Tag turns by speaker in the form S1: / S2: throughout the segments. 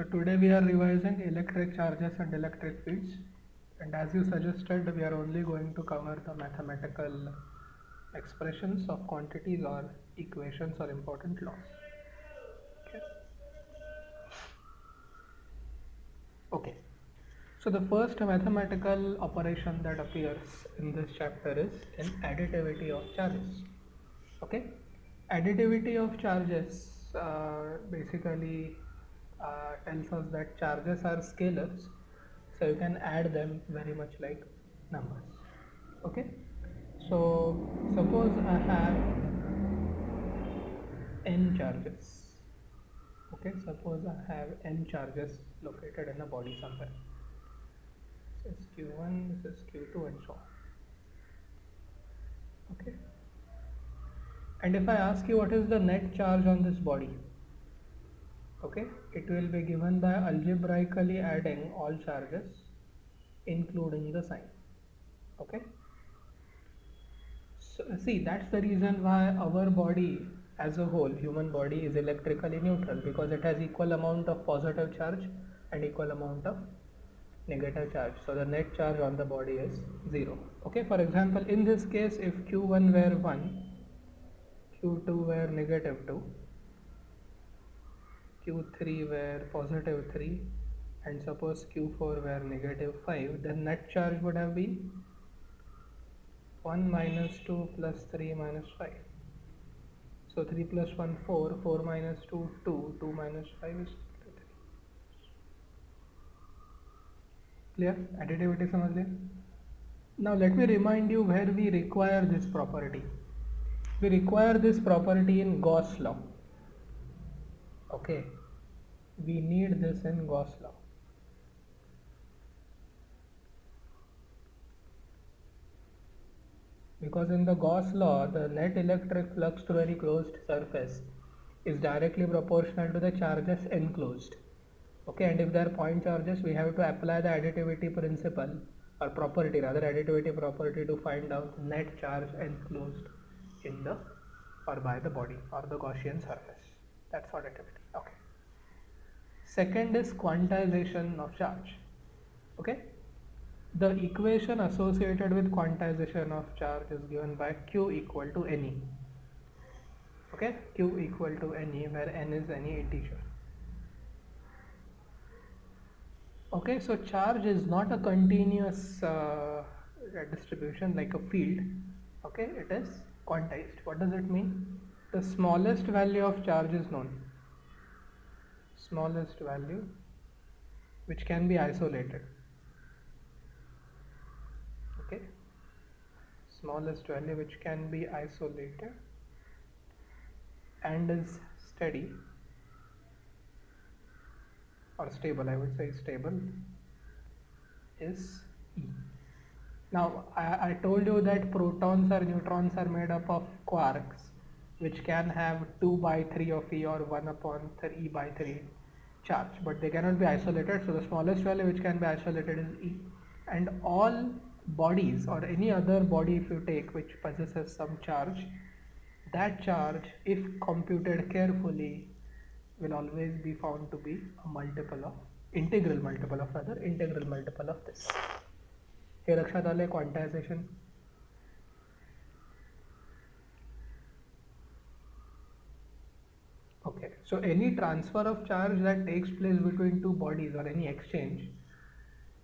S1: So today we are revising electric charges and electric fields, and as you suggested, we are only going to cover the mathematical expressions of quantities or equations or important laws. Okay. Okay. So the first mathematical operation that appears in this chapter is in additivity of charges. Okay. Additivity of charges basically tells us that charges are scalars, so you can add them very much like numbers. Okay. So suppose I have n charges. Okay, suppose I have n charges located in a body somewhere. This is q1, this is q2, and so on. Okay. And if I ask you what is the net charge on this body, okay, it will be given by algebraically adding all charges including the sign. Okay. So see, that's the reason why our body as a whole, human body, is electrically neutral, because it has equal amount of positive charge and equal amount of negative charge. So the net charge on the body is 0. Okay, for example, in this case, if q1 were 1, q2 were negative 2, q3 were positive 3, and suppose q4 were negative 5, then net charge would have been 1 minus 2 plus 3 minus 5. So 3 plus 1 4, 4 minus 2 2, 2 minus 5 is 3. Clear? Additivity समझ लिया? Now let me remind you where we require this property. We require this property in Gauss law. Okay, we need this in Gauss law. Because in the Gauss law, the net electric flux through any closed surface is directly proportional to the charges enclosed. Okay, and if they are point charges, we have to apply the additivity principle, or property rather, additivity property, to find out net charge enclosed in the or by the body or the Gaussian surface. That's additivity. Okay. Second is quantization of charge. Okay. The equation associated with quantization of charge is given by Q equal to NE. Okay, Q equal to NE, where N is any integer. Okay, so charge is not a continuous distribution like a field. Okay, it is quantized. What does it mean? The smallest value of charge is known. Smallest value which can be isolated. Okay, smallest value which can be isolated and is steady or stable, I would say stable, is E. Now I told you that protons or neutrons are made up of quarks which can have 2 by 3 of E or 1 upon 3 by 3 charge, but they cannot be isolated. So the smallest value which can be isolated is E, and all bodies or any other body if you take which possesses some charge, that charge, if computed carefully, will always be found to be a multiple of integral multiple of this. हे लक्षात आले quantization. Okay, so any transfer of charge that takes place between two bodies or any exchange,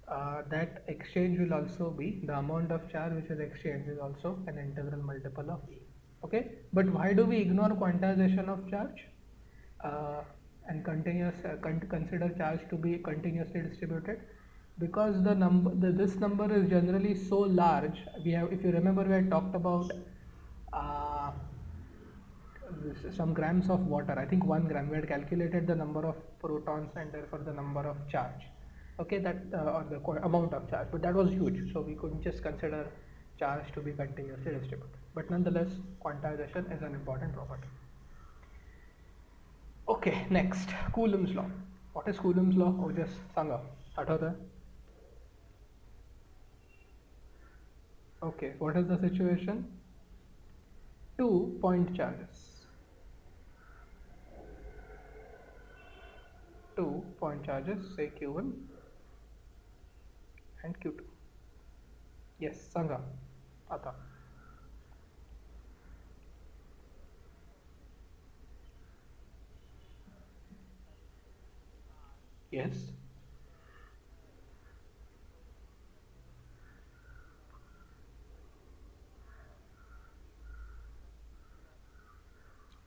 S1: that exchange will also be, the amount of charge which is exchanged is also an integral multiple of E. Okay, but why do we ignore quantization of charge and consider charge to be continuously distributed? Because the number, this number is generally so large. We have, if you remember, we had talked about some grams of water. I think 1 gram. We had calculated the number of protons and therefore the number of charge. Okay, that or the amount of charge, but that was huge, so we couldn't just consider charge to be continuously distributed. But nonetheless, quantization is an important property. Okay, next, Coulomb's law. What is Coulomb's law? Oh, just sanga. आठवता है? Okay, what is the situation? 2 point charges. two point charges, say Q1 and Q2. Yes, Sanga. Ata. Yes.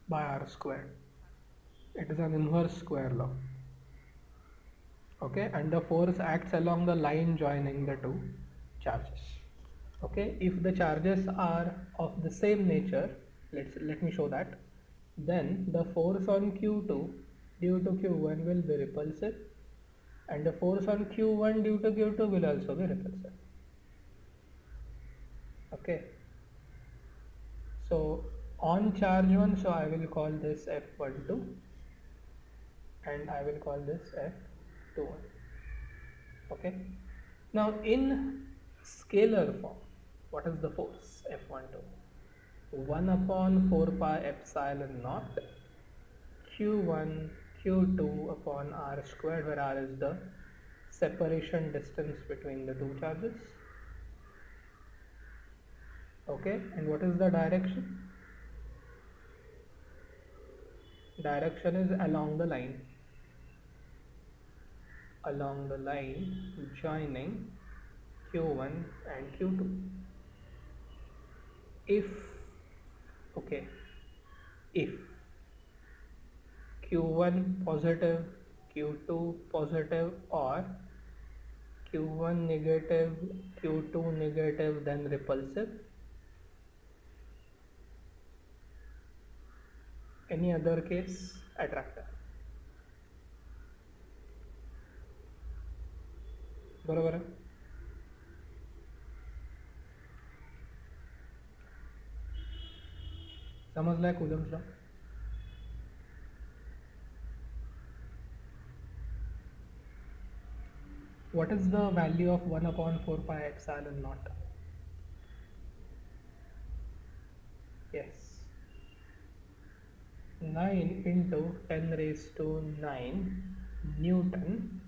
S1: By R squared. It is an inverse square law. Okay, and the force acts along the line joining the two charges. Okay, if the charges are of the same nature, let me show that, then the force on Q2 due to Q1 will be repulsive, and the force on Q1 due to Q2 will also be repulsive. Okay, so on charge 1, so I will call this F12 and I will call this F21. Okay, now in scalar form, what is the force F12? 1 upon 4 pi epsilon naught Q1 Q2 upon R squared, where R is the separation distance between the two charges. Okay, and what is the direction? Direction is along the line joining Q1 and Q2. If okay, if Q1 positive, Q2 positive, or Q1 negative, Q2 negative, then repulsive. Any other case, attractive. बरोबर है. समजलाय Coulomb's law? What is the value of 1 upon 4 pi epsilon naught? Yes. 9 into 10 raised to 9 Newton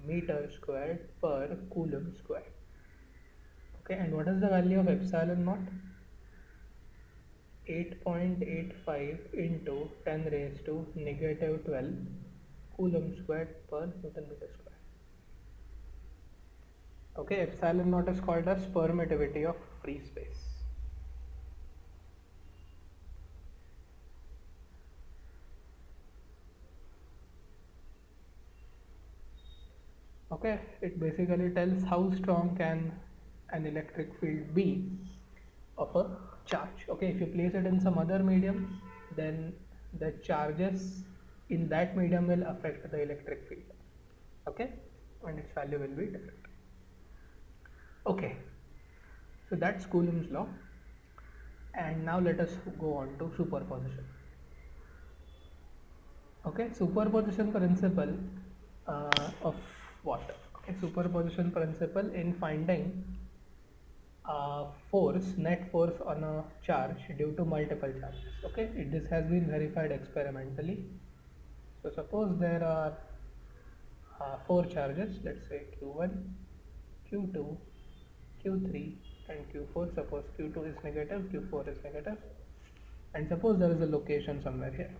S1: meter squared per Coulomb squared. Okay, and what is the value of epsilon naught? 8.85 into 10 raised to negative 12 Coulomb squared per Newton meter squared. Okay, epsilon naught is called as permittivity of free space. Okay, it basically tells how strong can an electric field be of a charge. Okay, if you place it in some other medium, then the charges in that medium will affect the electric field. Okay, and its value will be different. Okay, so that's Coulomb's law, and now let us go on to superposition. Okay, superposition principle of what? Okay, superposition principle in finding force, net force on a charge due to multiple charges. Okay, this has been verified experimentally. So suppose there are 4 charges, let's say Q1, Q2, Q3 and Q4. Suppose Q2 is negative, Q4 is negative, and suppose there is a location somewhere here,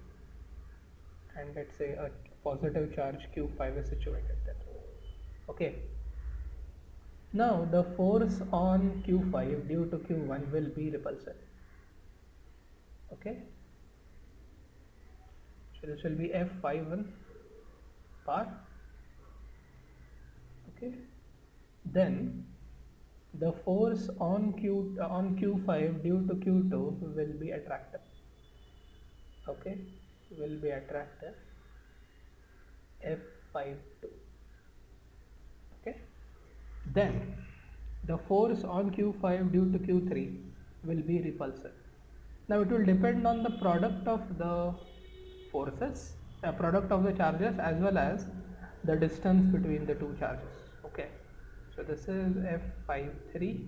S1: and let's say a positive charge Q5 is situated there. Okay, now the force on Q5 due to Q1 will be repulsive. Okay, so this will be F51 bar. Okay, then the force on Q5 due to Q2 will be attractive. Okay, will be attractive, F52. Okay, then the force on Q5 due to Q3 will be repulsive. Now it will depend on the product of the forces, product of the charges, as well as the distance between the two charges. Okay, so this is F53.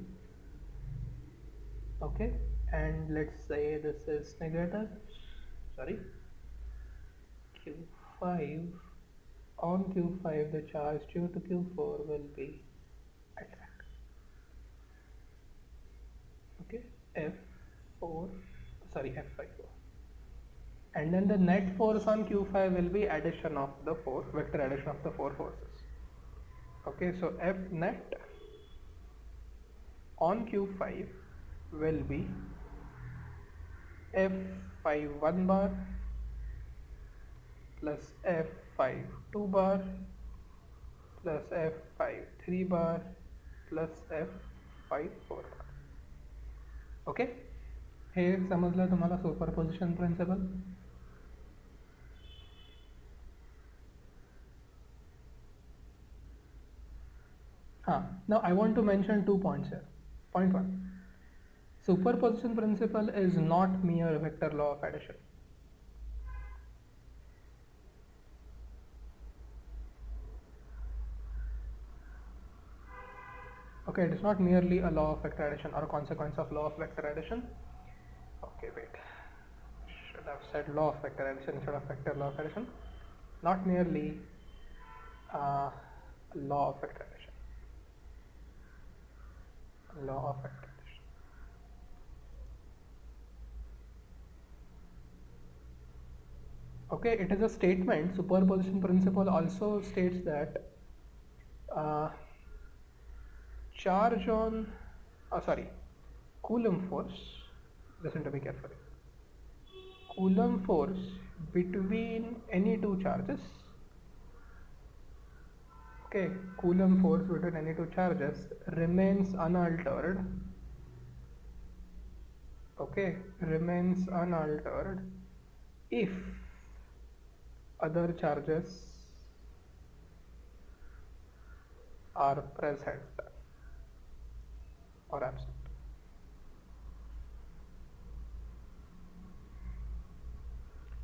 S1: Okay, and let's say this is negative, sorry, Q5 on Q5 the charge due to Q4 will be at that. Okay, F4, sorry, F5. And then the net force on Q5 will be addition of the four, vector addition of the four forces. Okay, so F net on Q5 will be F5 1 bar plus F5 2 bar plus F5 3 bar plus F5 4 bar. Okay, हे समजलं तुम्हाला superposition principle. Now I want to mention 2 points here. Point 1, superposition principle is not mere vector law of addition. Okay, it is not merely a law of vector addition or a consequence of law of vector addition. Okay, wait, should have said law of vector addition instead of vector law of addition. Not merely law of vector addition. Law of vector addition. Okay, it is a statement. Superposition principle also states that charge on, Coulomb force, listen to me carefully, Coulomb force between any two charges, okay, Coulomb force between any two charges remains unaltered, okay, remains unaltered if other charges are present or absent.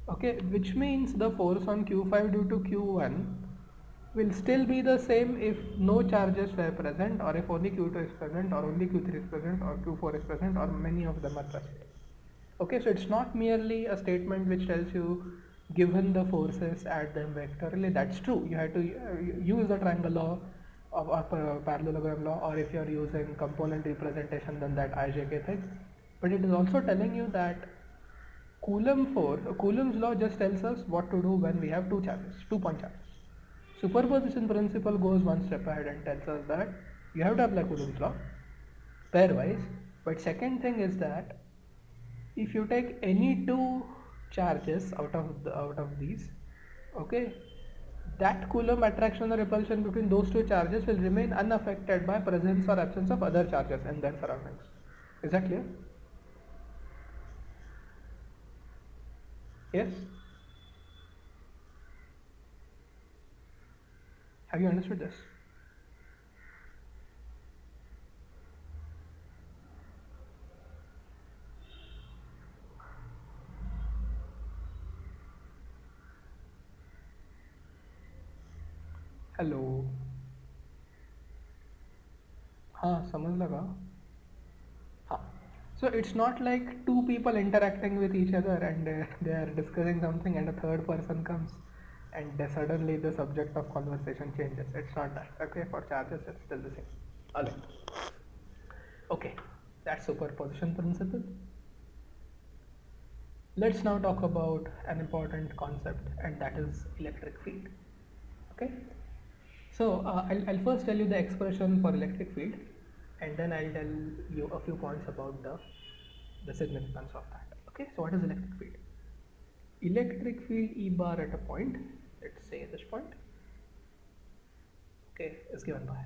S1: Okay, which means the force on Q5 due to Q1 will still be the same if no charges were present, or if only Q2 is present, or only Q3 is present, or Q4 is present, or many of them are present. Okay, so it's not merely a statement which tells you given the forces add them vectorially. That's true, you have to use the triangle law of parallelogram law, or if you are using component representation, then that IJK thing. But it is also telling you that Coulomb's law just tells us what to do when we have two charges, 2-point charges. Superposition principle goes one step ahead and tells us that you have to apply Coulomb's law pairwise. But second thing is that if you take any two charges out of these, okay, that Coulomb attraction or repulsion between those two charges will remain unaffected by presence or absence of other charges in their surroundings. Is that clear? Yes? Have you understood this? Hello, हाँ समझ लगा. हाँ, so it's not like two people interacting with each other and they are discussing something and a third person comes and suddenly the subject of conversation changes. It's not that. Okay, for charges it's still the same. Alright. Okay, that's superposition principle. Let's now talk about an important concept, and that is electric field. Okay, so I'll first tell you the expression for electric field, and then I'll tell you a few points about the significance of that. Okay, so what is electric field? Electric field E bar at a point, let's say this point, okay, is given by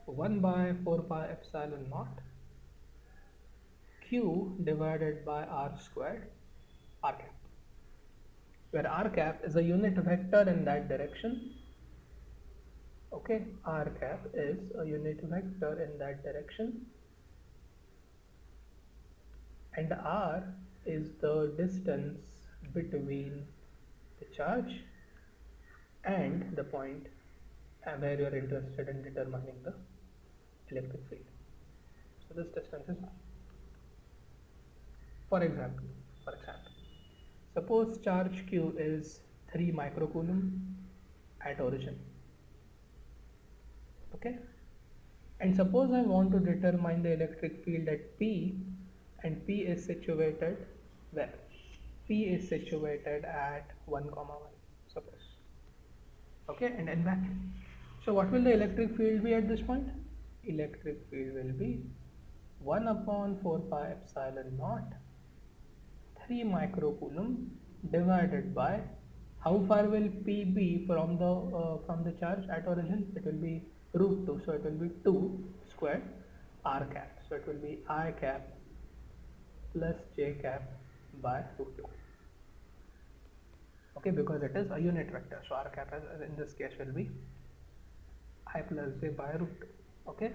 S1: 1 by 4 pi epsilon naught Q divided by R squared R cap, where R cap is a unit vector in that direction. Okay, R cap is a unit vector in that direction, and R is the distance between the charge and the point where you are interested in determining the electric field. So this distance is R. For example, suppose charge Q is 3 microcoulomb at origin. Okay, and suppose I want to determine the electric field at P, and P is situated where? P is situated at 1 comma 1, suppose. Okay, and then back. So what will the electric field be at this point? Electric field will be 1 upon 4 pi epsilon naught 3 microcoulomb divided by, how far will P be from the charge at origin? It will be root 2, so it will be 2 square r cap, so it will be I cap plus j cap by root 2. Okay, because it is a unit vector, so r cap in this case will be I plus j by root 2. Okay,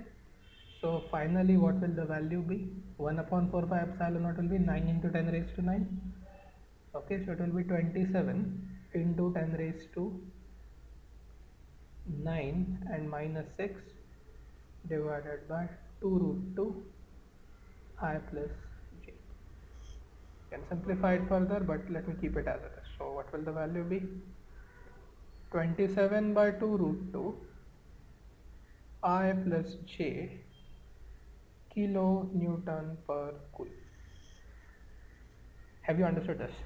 S1: so finally what will the value be? 1 upon 4 pi epsilon naught will be 9 into 10 raised to 9. Okay, so it will be 27 into 10 raised to 9 and minus 6 divided by 2 root 2 I plus j. Can simplify it further, but let me keep it as it is. So what will the value be? 27 by 2 root 2 I plus j kilo Newton per coulomb. Have you understood this?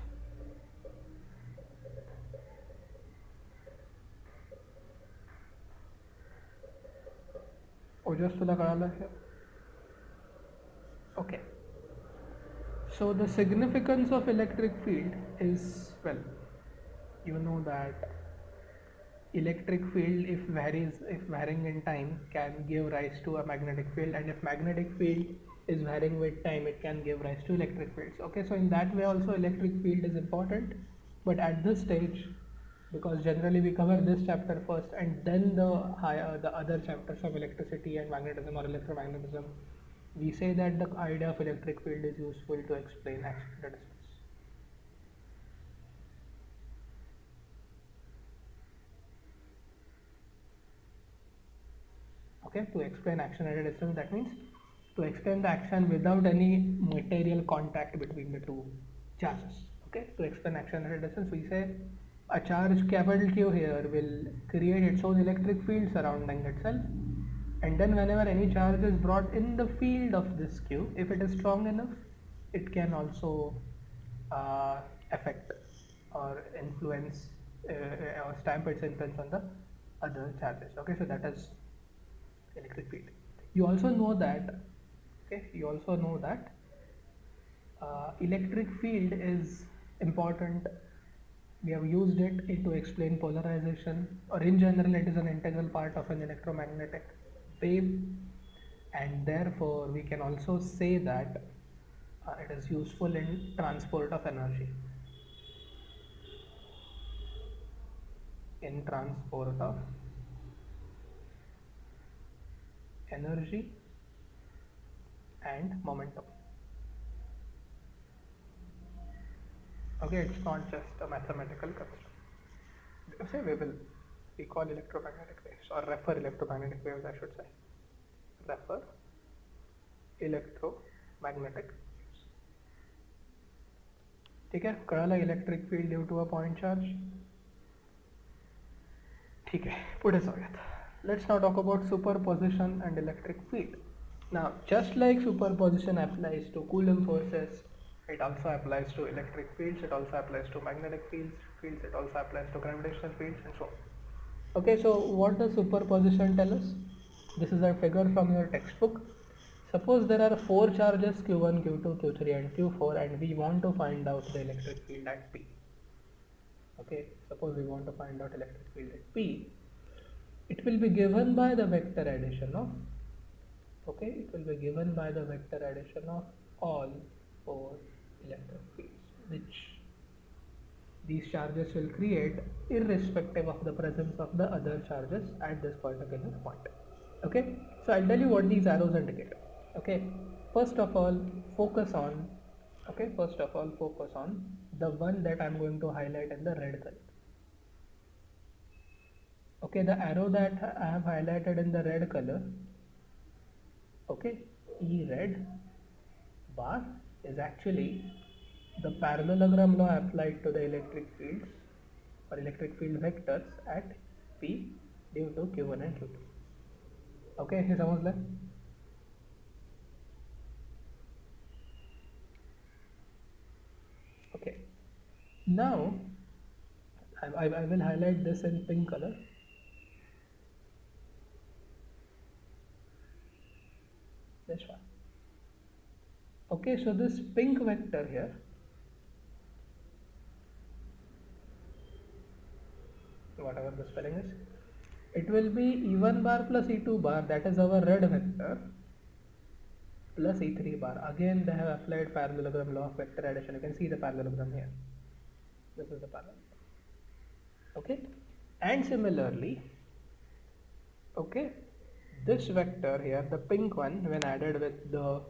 S1: ओजस तुला कळालं हे? Okay. So the significance of electric field is, well, you know that electric field, if varying in time, can give rise to a magnetic field, and if magnetic field is varying with time, it can give rise to electric fields. Okay, so in that way also electric field is important, but at this stage, because generally we cover this chapter first and then the other chapters of electricity and magnetism or electromagnetism, we say that the idea of electric field is useful to explain action at a distance. Okay, to explain action at a distance, that means to explain the action without any material contact between the two charges. Okay, to explain action at a distance, we say a charged capital Q here will create its own electric field surrounding itself, and then whenever any charge is brought in the field of this Q, if it is strong enough, it can also affect or influence or stamp its influence on the other charges. Okay, so that is electric field. You also know that electric field is important. We have used it to explain polarization, or in general it is an integral part of an electromagnetic wave, and therefore we can also say that it is useful in transport of energy. In transport of energy and momentum. Okay, it's not just a mathematical construct. Say we call electromagnetic waves, or refer electromagnetic waves, I should say. Refer electromagnetic waves. ठीक है, कळालं electric field due to a point charge. ठीक है, पुढे जाऊयात. Let's now talk about superposition and electric field. Now, just like superposition applies to Coulomb forces, it also applies to electric fields, it also applies to magnetic fields, it also applies to gravitational fields, and so on. Okay, so what does superposition tell us? This is a figure from your textbook. Suppose there are 4 charges Q1, Q2, Q3 and Q4, and we want to find out the electric field at P. Okay, suppose we want to find out electric field at P. It will be given by the vector addition of, it will be given by the vector addition of all 4 electric fields, which these charges will create irrespective of the presence of the other charges at this particular point. Okay, so I'll tell you what these arrows indicate. Okay, first of all focus on the one that I'm going to highlight in the red color. Okay, the arrow that I have highlighted in the red color, okay, E red bar, is actually the parallelogram law applied to the electric fields or electric field vectors at P due to Q1 and Q2. Okay, हे समझ लें. Okay, now I will highlight this in pink color. This one. Okay, so this pink vector here, whatever the spelling is, it will be E1 bar plus E2 bar, that is our red vector, plus E3 bar. Again, they have applied parallelogram law of vector addition. You can see the parallelogram here. This is the parallelogram. Okay, and similarly, okay, this vector here, the pink one, when added with the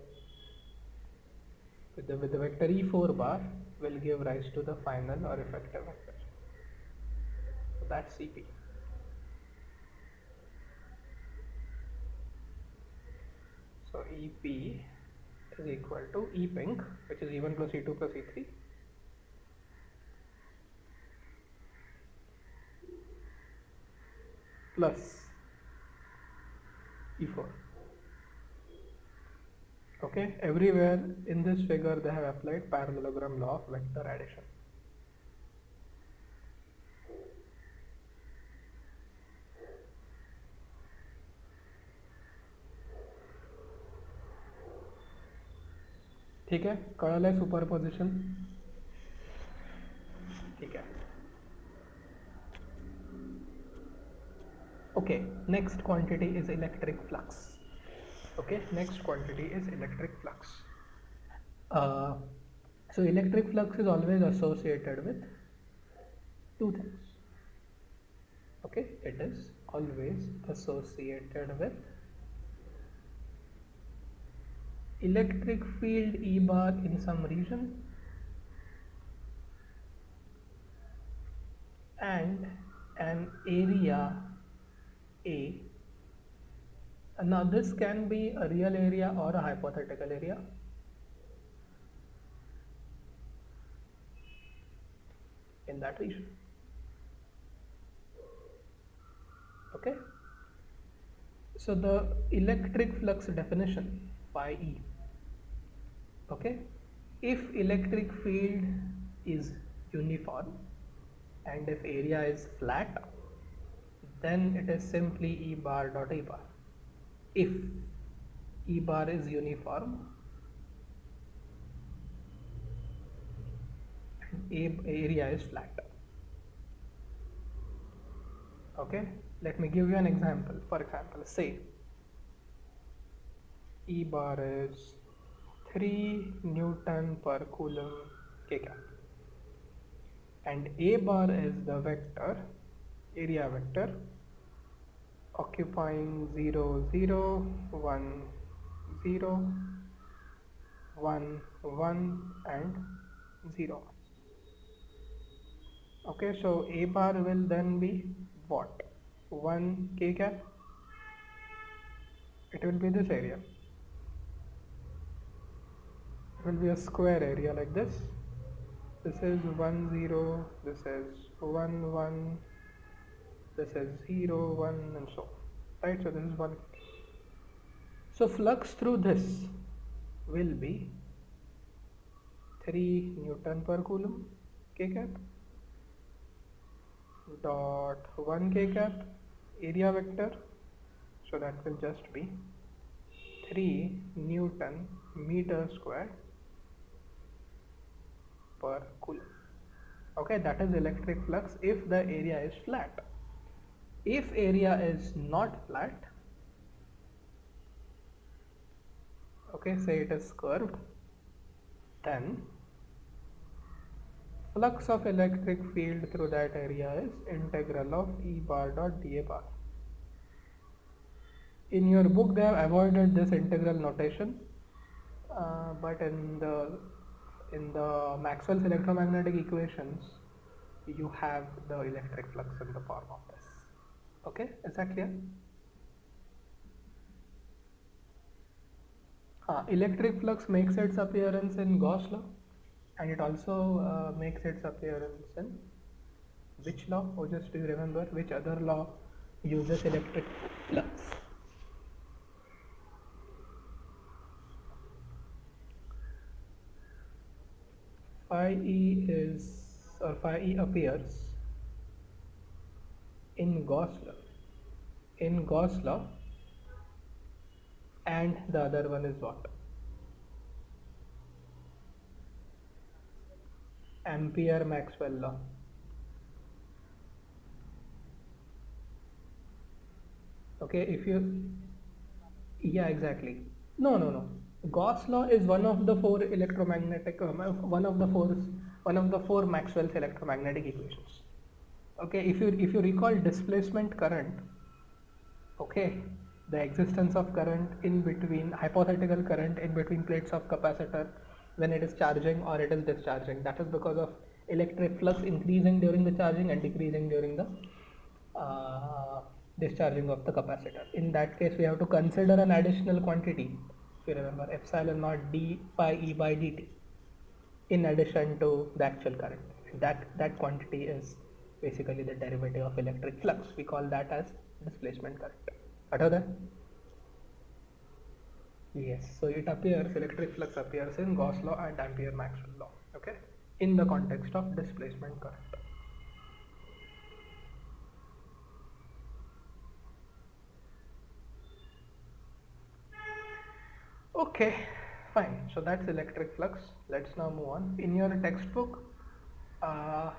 S1: vector E4 bar, will give rise to the final or effective vector. So that's CP. So EP is equal to E pink, which is E1 plus E2 plus E3, plus E4. Okay, everywhere in this figure they have applied parallelogram law of vector addition. ठीक है, कळलं है superposition. ठीक है. Okay, next quantity is electric flux. Okay, next quantity is electric flux. So electric flux is always associated with two things. Okay, it is always associated with electric field E bar in some region and an area A. Now this can be a real area or a hypothetical area. In that region. Okay, so the electric flux definition, phi E. Okay, if electric field is uniform and if area is flat, then it is simply E bar dot E bar. If E bar is uniform and area is flat. Okay, let me give you an example. For example, say E bar is 3 Newton per Coulomb K cap and A bar is the vector, area vector occupying 0 0 1 0 1 1 and 0. Okay, so A bar will then be what? 1 K cap. It will be this area. It will be a square area like this. This is 1 0, this is 1 1, this is 0 1 and so on. Right, so this is 1. So flux through this will be 3 Newton per Coulomb K cap dot 1 K cap area vector, so that will just be 3 Newton meter square per Coulomb. Okay, that is electric flux if the area is flat. If area is not flat, okay, say it is curved, then flux of electric field through that area is integral of E bar dot dA bar. In your book they have avoided this integral notation, but in the Maxwell's electromagnetic equations you have the electric flux in the form of this. Okay, is that clear? Electric flux makes its appearance in Gauss law and it also makes its appearance in Which law? Or just do you remember which other law uses electric flux? Phi E is, or phi E appears in Gauss law. In Gauss law, and the other one is what? Ampere Maxwell law. Okay, if you, yeah, exactly. No. Gauss law is one of the four electromagnetic, one of the four Maxwell's electromagnetic equations. Okay, if you recall displacement current, okay, the existence of current in between, hypothetical current in between plates of capacitor when it is charging or it is discharging, that is because of electric flux increasing during the charging and decreasing during the uh, discharging of the capacitor. In that case, we have to consider an additional quantity, if you remember, epsilon naught d phi e by dt, in addition to the actual current. That quantity is basically the derivative of electric flux. We call that as displacement current. What that? Yes. So it appears, electric flux appears in Gauss law and Ampere Maxwell law. Okay. In the context of displacement current. Okay, fine. So that's electric flux. Let's now move on. In your textbook, uh,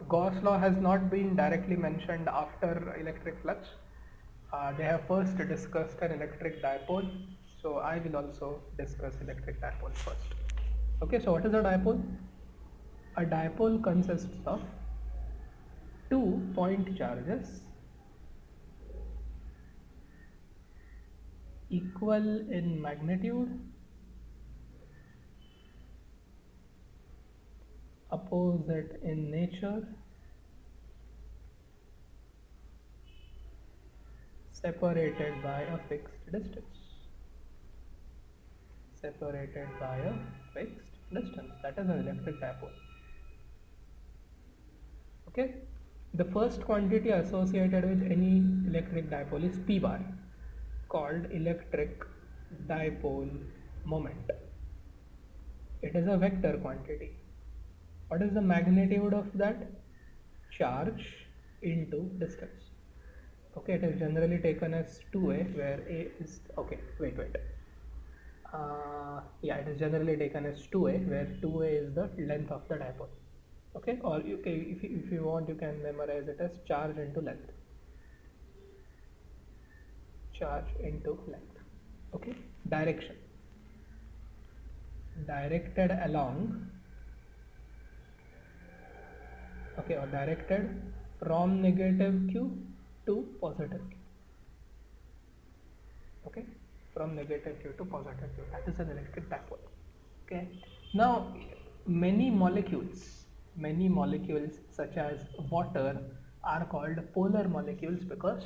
S1: Gauss law has not been directly mentioned after electric flux. They have first discussed an electric dipole. So I will also discuss electric dipole first. Okay, so what is a dipole? A dipole consists of two point charges equal in magnitude, opposite in nature, separated by a fixed distance. Separated by a fixed distance. That is an electric dipole. Okay. The first quantity associated with any electric dipole is P bar, called electric dipole moment. It is a vector quantity. What is the magnitude of that? Charge into distance. Okay, it is generally taken as 2a, where a is, okay, wait. Yeah, it is generally taken as 2a, where 2a is the length of the dipole. Okay, or okay, if you want, you can memorize it as charge into length. Charge into length. Okay, direction. Directed along, okay, or directed from negative q to positive q. Okay, from negative q to positive q. That is an electric dipole. Okay, now many molecules such as water are called polar molecules because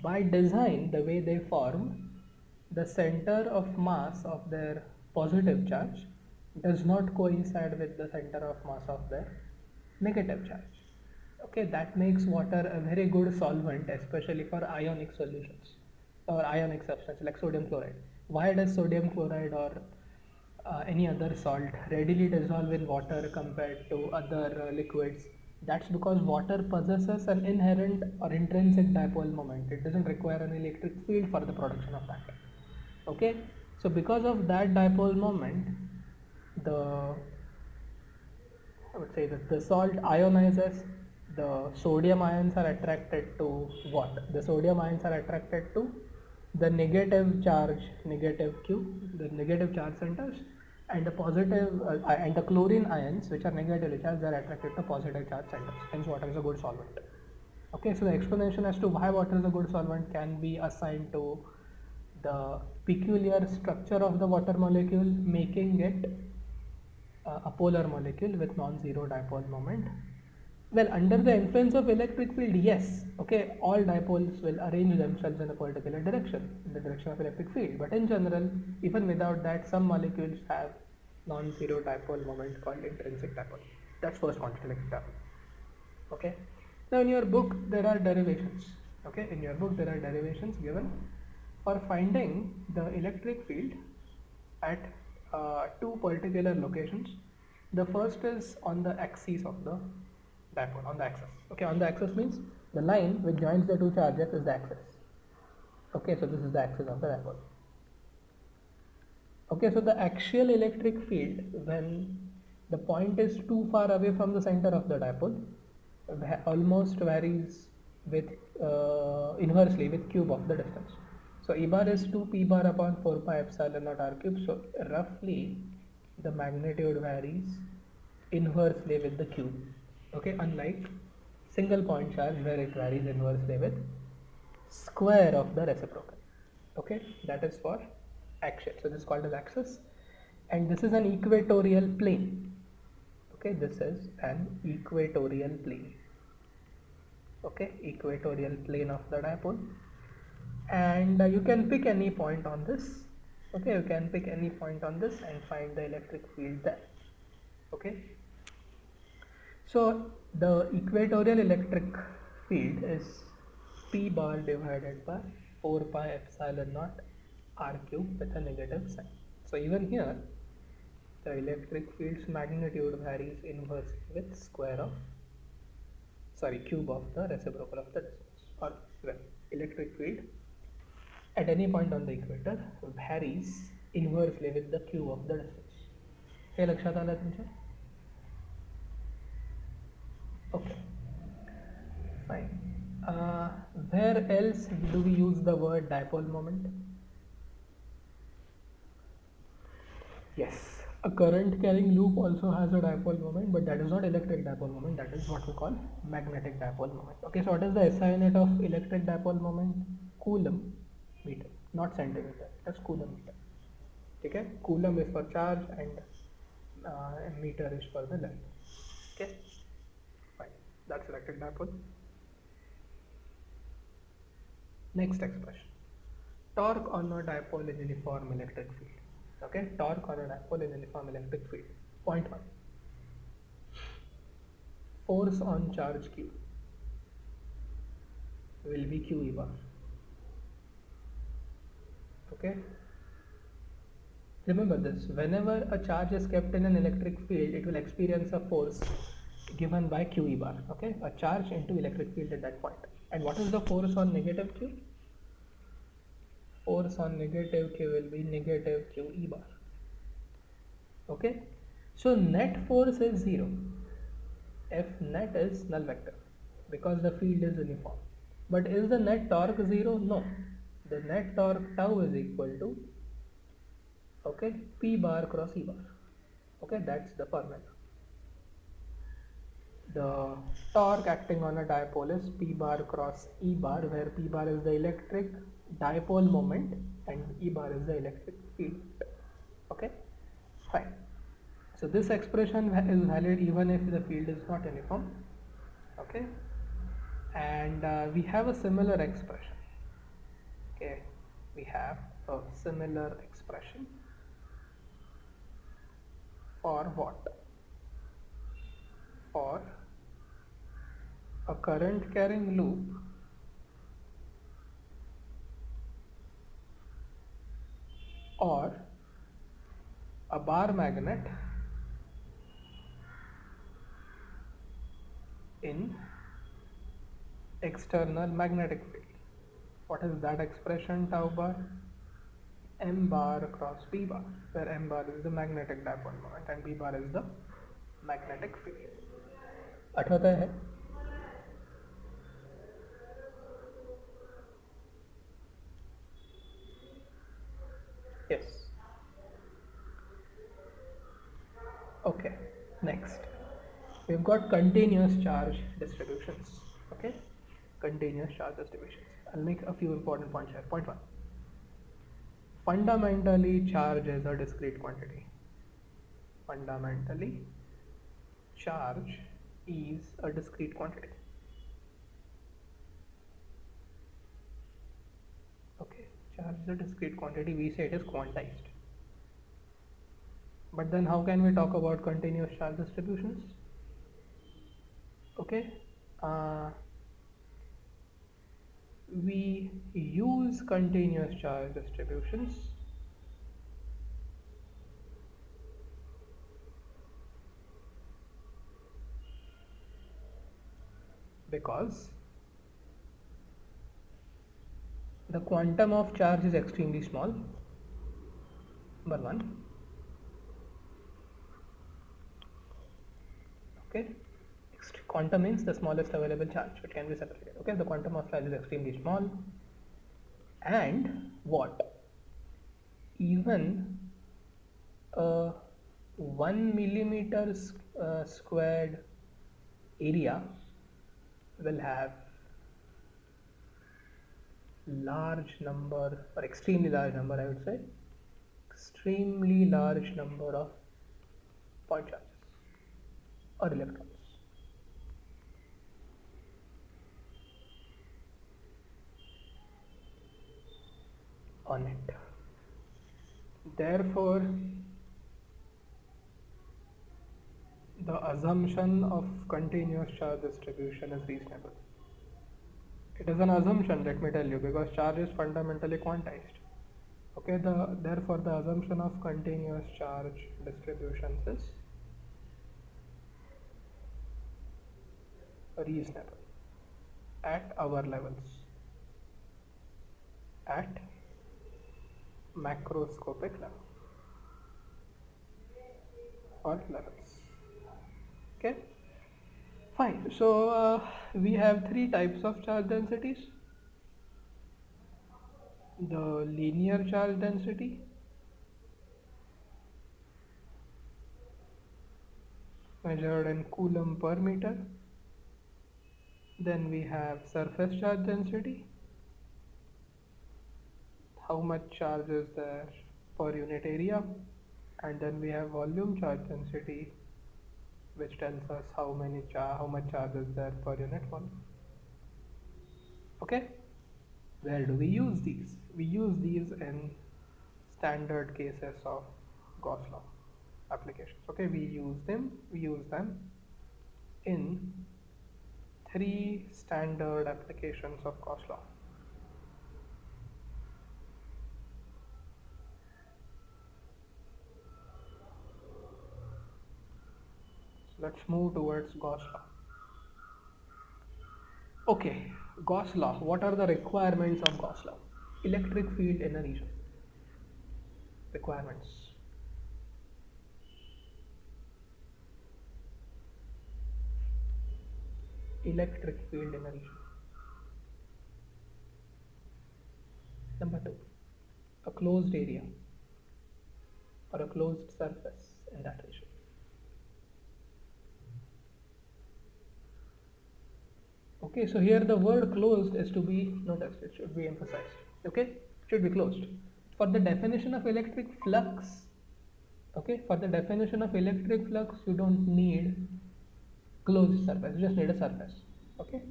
S1: by design, the way they form, the center of mass of their positive charge does not coincide with the center of mass of their negative charge. Okay, that makes water a very good solvent, especially for ionic solutions or ionic substance like sodium chloride. Why does sodium chloride or any other salt readily dissolve in water compared to other liquids? That's because water possesses an inherent or intrinsic dipole moment. It doesn't require an electric field for the production of that. Okay, so because of that dipole moment, the I would say that the salt ionizes. The sodium ions are attracted to what? The sodium ions are attracted to the negative charge, negative Q, the negative charge centers, and the positive and the chlorine ions, which are negatively charged, are attracted to positive charge centers. Hence, water is a good solvent. Okay, so the explanation as to why water is a good solvent can be assigned to the peculiar structure of the water molecule, making it a polar molecule with non-zero dipole moment. Well, under the influence of electric field, yes, okay, all dipoles will arrange themselves in a particular direction, in the direction of electric field. But in general, even without that, some molecules have non-zero dipole moment called intrinsic dipole. That's first quantity electric dipole. Okay, now in your book there are derivations. Okay, in your book there are derivations given for finding the electric field at two particular locations. The first is on the axis of the dipole, on the axis. Okay, on the axis means the line which joins the two charges is the axis. Okay, so this is the axis of the dipole. Okay, so the axial electric field when the point is too far away from the center of the dipole almost varies with inversely with cube of the distance. So E bar is 2 P bar upon 4 pi epsilon naught R cube. So roughly the magnitude varies inversely with the cube. Okay, unlike single point charge where it varies inversely with square of the reciprocal. Okay, that is for axial. So this is called as axis, and this is an equatorial plane. Okay, this is an equatorial plane. Okay, equatorial plane of the dipole, and you can pick any point on this. Okay, you can pick any point on this and find the electric field there. Okay, so the equatorial electric field is P bar divided by 4 pi epsilon naught R cube with a negative sign. So even here the electric field's magnitude varies inversely with cube of the reciprocal of the distance, or well, electric field at any point on the equator varies inversely with the cube of the distance. हे लक्षात आलं तुमच्या? Okay, fine. Where else do we use the word dipole moment? Yes, a current carrying loop also has a dipole moment, but that is not electric dipole moment, that is what we call magnetic dipole moment. Okay, so what is the SI unit of electric dipole moment? Coulomb meter, not centimeter, that's coulomb meter. Okay, coulomb is for charge and meter is for the length. Okay, fine, that's electric dipole. Next expression, torque on a dipole in uniform electric field. Okay, torque on a dipole in uniform electric field. Point 1, force on charge q will be q E bar. Okay, remember this, whenever a charge is kept in an electric field it will experience a force given by q E bar. Okay, a charge into electric field at that point. And what is the force on negative q? Force on negative q will be negative q E bar. Okay, so net force is 0. F net is null vector because the field is uniform. But is the net torque 0? No. The net torque tau is equal to, okay, P bar cross E bar. Okay, that's the formula. The torque acting on a dipole is P bar cross E bar, where P bar is the electric dipole moment and E bar is the electric field. Okay, fine. So this expression is valid even if the field is not uniform. Okay, and we have a similar expression. Okay, we have a similar expression for what? For a current carrying loop or a bar magnet in external magnetic field. What is that expression? Tau bar m bar cross p bar, where m bar is the magnetic dipole moment and p bar is the magnetic field. आठवता है? Yes. Okay, next we've got continuous charge distributions. Okay, continuous charge distributions. I'll make a few important points here. Point 1, fundamentally charge is a discrete quantity. Fundamentally charge is a discrete quantity. Okay, charge is a discrete quantity, we say it is quantized. But then how can we talk about continuous charge distributions? Okay, uh, we use continuous charge distributions because the quantum of charge is extremely small, number one. Okay, quantum means the smallest available charge, it can be separated. Okay, the quantum of charge is extremely small, and what, even a 1 millimeter squared area will have large number, or extremely large number, I would say, extremely large number of point charges or electrons on it. Therefore, the assumption of continuous charge distribution is reasonable. It is an assumption, let me tell you, because charge is fundamentally quantized. Okay, therefore the assumption of continuous charge distributions is reasonable at our levels, at macroscopic level or levels. Okay, fine. So we have three types of charge densities: the linear charge density, measured in coulomb per meter. Then we have surface charge density, how much charge is there per unit area. And then we have volume charge density, which tells us how much charge is there per unit volume. Okay, where do we use these? We use these in standard cases of Gauss law applications. Okay, we use them in three standard applications of Gauss law. So let's move towards Gauss law. Okay, Gauss law. What are the requirements of Gauss law? Electric field in a region. Requirements. Electric field in a region. Number two, a closed area or a closed surface in that region. Okay, so here the word closed is to be noticed, it should be emphasized. Okay, it should be closed. For the definition of electric flux, okay, for the definition of electric flux, you don't need closed surface, you just need a surface. Okay,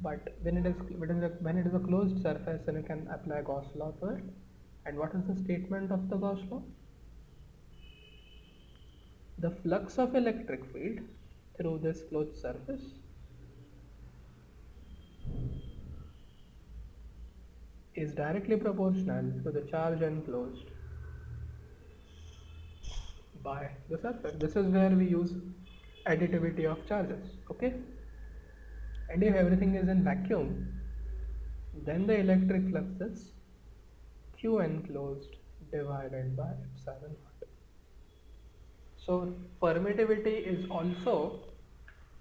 S1: but when it is a closed surface, then you can apply Gauss law to it. And what is the statement of the Gauss law? The flux of electric field through this closed surface is directly proportional to the charge enclosed by the surface. This is where we use additivity of charges. Okay, and if everything is in vacuum, then the electric flux is Q enclosed divided by epsilon naught. So permittivity is also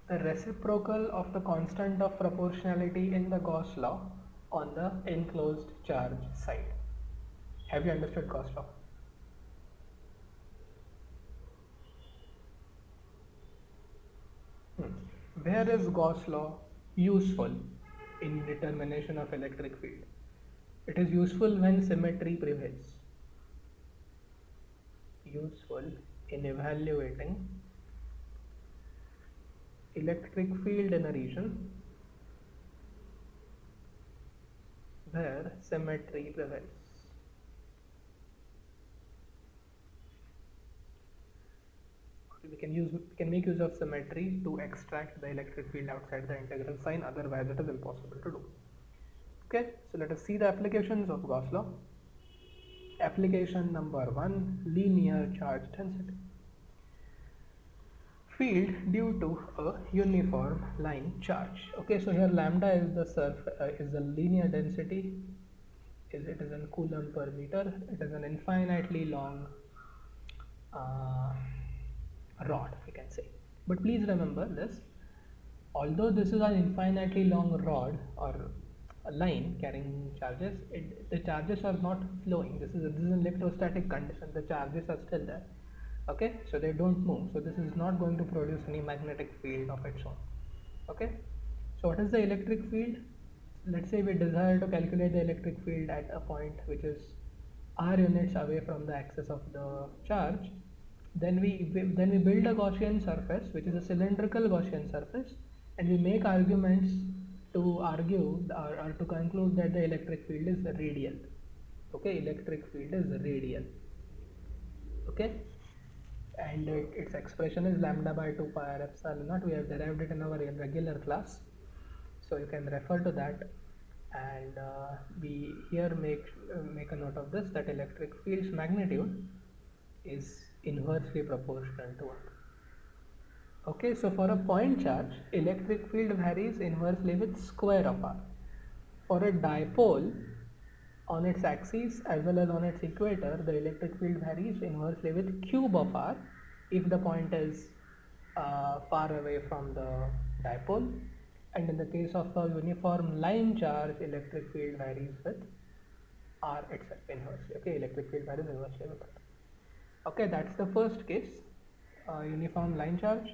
S1: the reciprocal of the constant of proportionality in the Gauss law on the enclosed charge side. Have you understood Gauss law? Where is Gauss law useful in determination of electric field? It is useful when symmetry prevails. Useful in evaluating electric field in a region where symmetry prevails. Could we can make use of symmetry to extract the electric field outside the integral sign, otherwise it is impossible to do. Okay, so let us see the applications of Gauss law. Application number 1, linear charge density. Field due to a uniform line charge. Okay, so here lambda is the linear density. It is in coulomb per meter. It is an infinitely long rod, we can say. But please remember this: although this is an infinitely long rod or a line carrying charges, the charges are not flowing. This is an electrostatic condition. The charges are still there. Okay, so they don't move. So this is not going to produce any magnetic field of its own. Okay, so what is the electric field? Let's say we desire to calculate the electric field at a point which is r units away from the axis of the charge. Then we build a Gaussian surface, which is a cylindrical Gaussian surface, and we make arguments to argue or to conclude that the electric field is radial. Okay, electric field is radial. Okay, and its expression is lambda by 2 pi r epsilon naught. We have derived it in our regular class, so you can refer to that. And we here make a note of this, that electric field's magnitude is inversely proportional to r. Okay, so for a point charge, electric field varies inversely with square of r. For a dipole, on its axis as well as on its equator, the electric field varies inversely with cube of r if the point is far away from the dipole, and in the case of a uniform line charge, electric field varies with r itself inversely. Okay, electric field varies inversely with r. Okay, that's the first case, uniform line charge.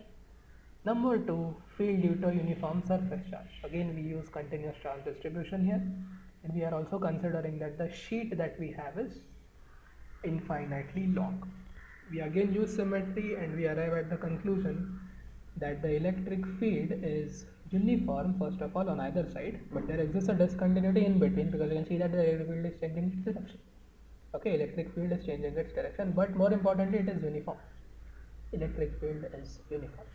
S1: Number 2, field due to uniform surface charge. Again, we use continuous charge distribution here, and we are also considering that the sheet that we have is infinitely long. We again use symmetry, and we arrive at the conclusion that the electric field is uniform, first of all, on either side, but there exists a discontinuity in between, because you can see that the electric field is changing its direction. Okay, electric field is changing its direction, but more importantly, it is uniform. Electric field is uniform.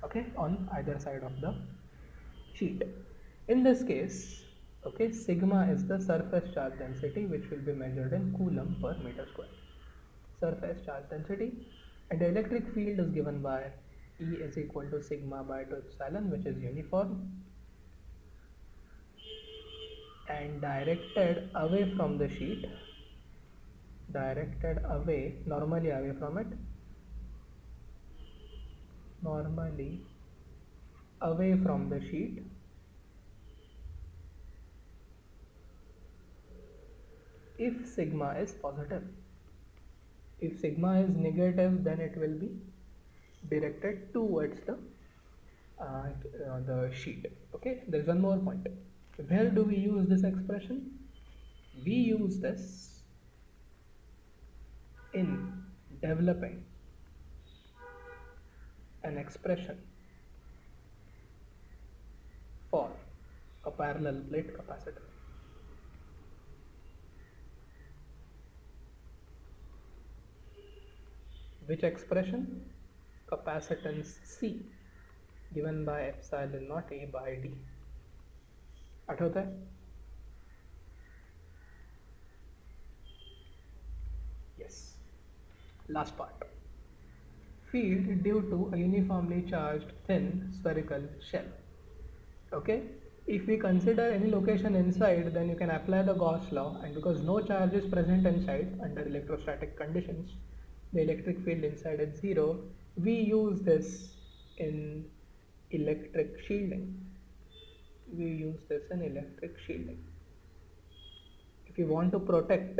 S1: Okay, on either side of the sheet. In this case, okay, sigma is the surface charge density, which will be measured in coulomb per meter square. Surface charge density, and the electric field is given by E is equal to sigma by 2 epsilon, which is uniform and directed away from the sheet, normally away from it, normally away from the sheet, if sigma is positive. If sigma is negative, then it will be directed towards the sheet. Okay, there is one more point. Where do we use this expression? We use this in developing an expression for a parallel plate capacitor. Which expression? Capacitance C given by epsilon naught A by D. आठवता है? Yes. Last part. Field due to a uniformly charged thin spherical shell. Okay. If we consider any location inside, then you can apply the Gauss law, and because no charge is present inside under electrostatic conditions, the electric field inside is zero. We use this in electric shielding. If you want to protect,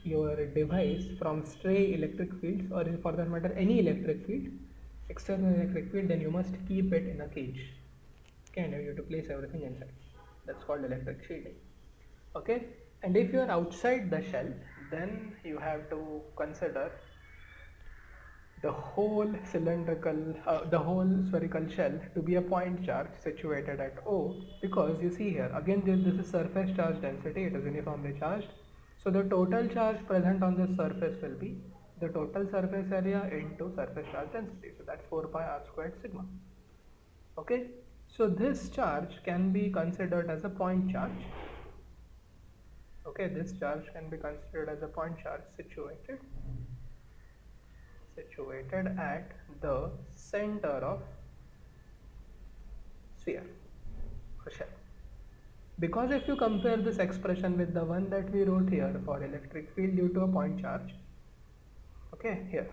S1: your device from stray electric fields, or for that matter any electric field, external electric field, then you must keep it in a cage. Okay, and you have to place everything inside. That's called electric shielding. Okay, and if you are outside the shell, then you have to consider the whole spherical shell to be a point charge situated at O, because you see here again this is surface charge density, it is uniformly charged, so the total charge present on this surface will be the total surface area into surface charge density. So that's 4 pi r squared sigma. Okay, so this charge can be considered as a point charge. Okay, this charge can be considered as a point charge situated at the center of sphere or shell. Because if you compare this expression with the one that we wrote here for electric field due to a point charge, okay, here,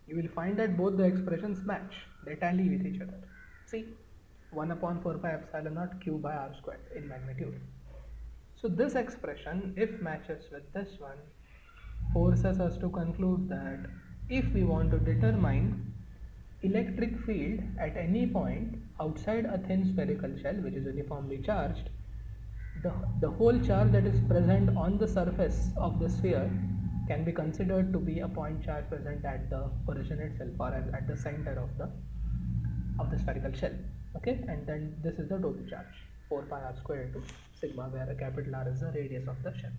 S1: you will find that both the expressions match, they tally with each other. See, 1 upon 4 pi epsilon naught q by r squared in magnitude. So this expression, if matches with this one, forces us to conclude that if we want to determine electric field at any point outside a thin spherical shell which is uniformly charged, the whole charge that is present on the surface of the sphere can be considered to be a point charge present at the origin itself, or at the center of the spherical shell. Okay, and then this is the total charge, 4 pi r squared into sigma, where a capital R is the radius of the shell.